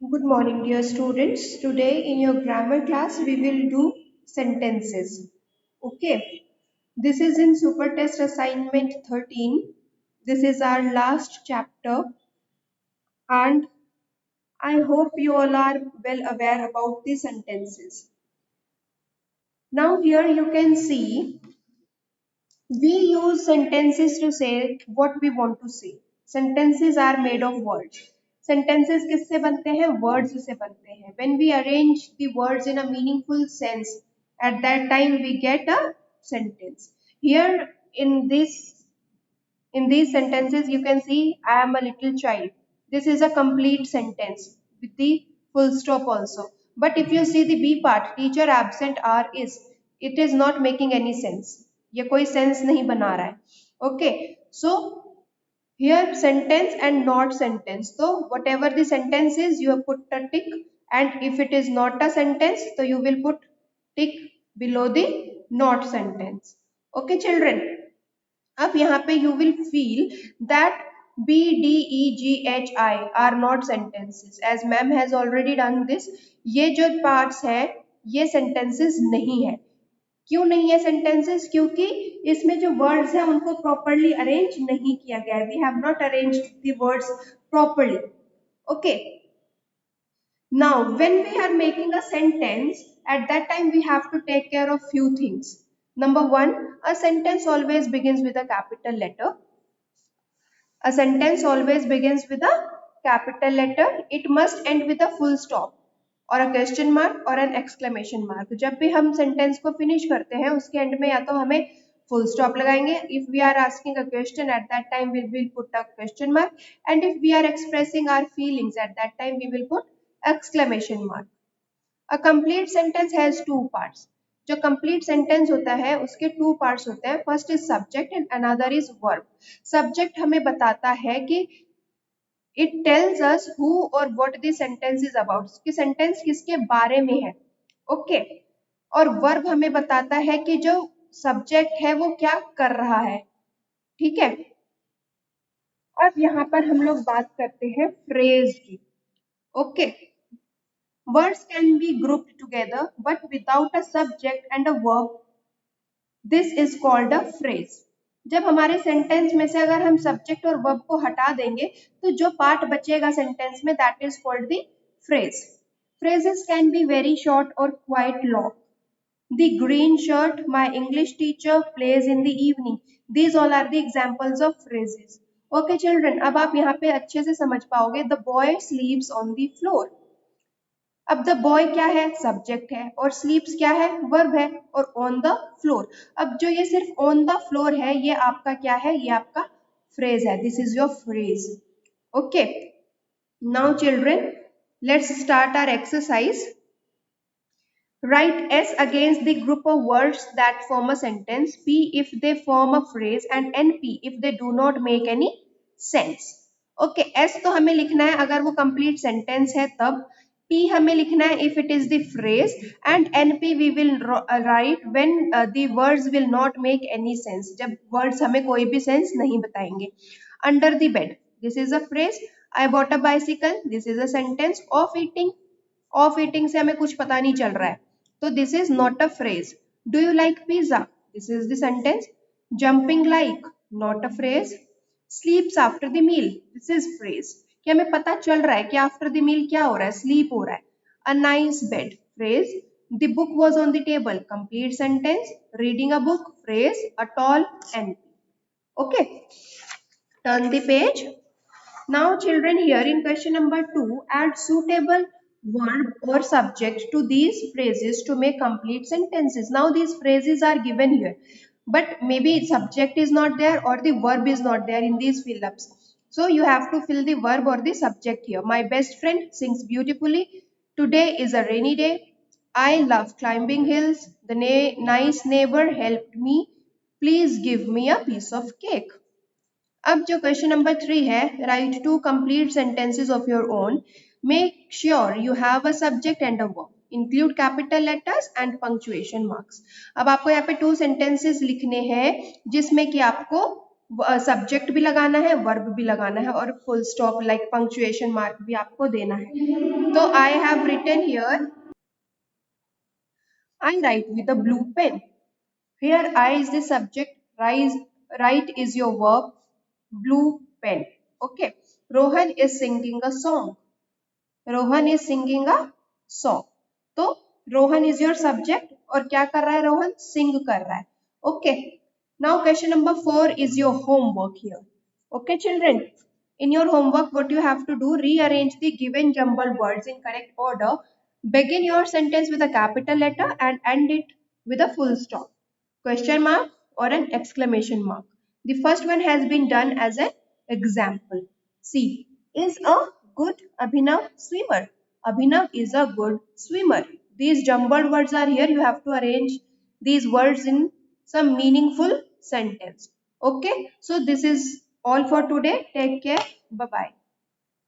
Good morning, dear students. Today in your grammar class, we will do sentences. Okay, this is in Super Test Assignment 13. This is our last chapter, and I hope you all are well aware about the sentences. Now, here you can see we use sentences to say what we want to say. Sentences are made of words. Sentences किससे बनते हैं? Words से बनते हैं. When we arrange the words in a meaningful sense, at that time we get a sentence. Here in these sentences, you can see I am a little child. This is a complete sentence with the full stop also. But if you see the B part, teacher absent are is, it is not making any sense. ये कोई sense नहीं बना रहा है. Okay, so here sentence and not sentence. So whatever the sentence is, you have put a tick, and if it is not a sentence, so you will put tick below the not sentence. Okay, children. अब यहाँ पे you will feel that B, D, E, G, H, I are not sentences. As ma'am has already done this, ये जो parts है ये sentences नहीं है. क्यों नहीं है sentences? क्योंकि इसमें जो words हैं उनको properly arrange नहीं किया गया है. We have not arranged the words properly. Okay. Now, when we are making a sentence, at that time we have to take care of few things. Number one, a sentence always begins with a capital letter. A sentence always begins with a capital letter. It must end with a full stop और a question mark और an exclamation mark. जब भी हम sentence को finish करते हैं उसके end में या तो हमें full stop लगाएंगे. If we are asking a question, at that time we will put a question mark, and if we are expressing our feelings, at that time we will put exclamation mark. A complete sentence has two parts. जो complete sentence होता है उसके two parts होते हैं. First is subject and another is verb. Subject हमें बताता है कि it tells us who or what the sentence is about. कि sentence किसके बारे में है. Okay. और verb हमें बताता है कि जो subject है वो क्या कर रहा है. ठीक है. अब यहाँ पर हम लोग बात करते हैं phrase की. Okay. Words can be grouped together but without a subject and a verb. This is called a phrase. जब हमारे सेंटेंस में से अगर हम सब्जेक्ट और वर्ब को हटा देंगे तो जो पार्ट बचेगा सेंटेंस में that is called the phrase. Phrases can be very short or quite long. The green shirt my English teacher plays in the evening. These all are the examples of phrases. Okay children, अब आप यहाँ पे अच्छे से समझ पाओगे. The boy sleeps on the floor. अब the boy क्या है? सब्जेक्ट है. और स्लीप्स क्या है? वर्ब है. और ऑन द फ्लोर, अब जो ये सिर्फ ऑन द फ्लोर है ये आपका क्या है? ये आपका फ्रेज है. This is your phrase. Okay. Now children, let's start our exercise. Write S against the group of words that form a sentence, P if they form a phrase, and NP if they do not make any sense. Okay, S तो हमें लिखना है अगर वो complete sentence है तब. P हमें लिखना है if it is the phrase, and NP we will write when the words will not make any sense. जब words हमें कोई भी sense नहीं बताएंगे. Under the bed, this is a phrase. I bought a bicycle, this is a sentence. Of eating, of eating से हमें कुछ पता नहीं चल रहा है तो this is not a phrase. Do you like pizza, this is the sentence. Jumping like, not a phrase. Sleeps after the meal, this is phrase. कि हमें पता चल रहा है कि आफ्टर द मील क्या हो रहा है? स्लीप हो रहा है. A nice bed, phrase. The book was on the table, complete sentence. Reading a book, phrase. A tall and. Okay, turn the page. Now children, here in question number 2, add suitable verb or subject to these phrases to make complete sentences. Now these phrases are given here, but maybe subject is not there or the verb is not there in these fill-ups. So you have to fill the verb or the subject here. My best friend sings beautifully. Today is a rainy day. I love climbing hills. The nice neighbor helped me. Please give me a piece of cake. अब जो question number 3 है, write to complete sentences of your own. Make sure you have a subject and a verb. Include capital letters and punctuation marks. अब आपको यहाँ पे 2 sentences लिखने हैं जिसमें कि आपको सब्जेक्ट भी लगाना है, वर्ब भी लगाना है और full stop like punctuation mark भी आपको देना है। तो I have written here, I write with a blue pen. Here I is the subject, write is your verb, blue pen. Okay. Rohan is singing a song. Rohan is singing a song. तो Rohan is your subject और क्या कर रहा है रोहन, सिंग कर रहा है। Okay, now question number 4 is your homework here. Okay children, in your homework what you have to do, rearrange the given jumbled words in correct order, begin your sentence with a capital letter and end it with a full stop, question mark or an exclamation mark. The first one has been done as an example. See, is a good Abhinav swimmer. Abhinav is a good swimmer. These jumbled words are here. You have to arrange these words in some meaningful sentence. Okay, so this is all for today. Take care. Bye bye.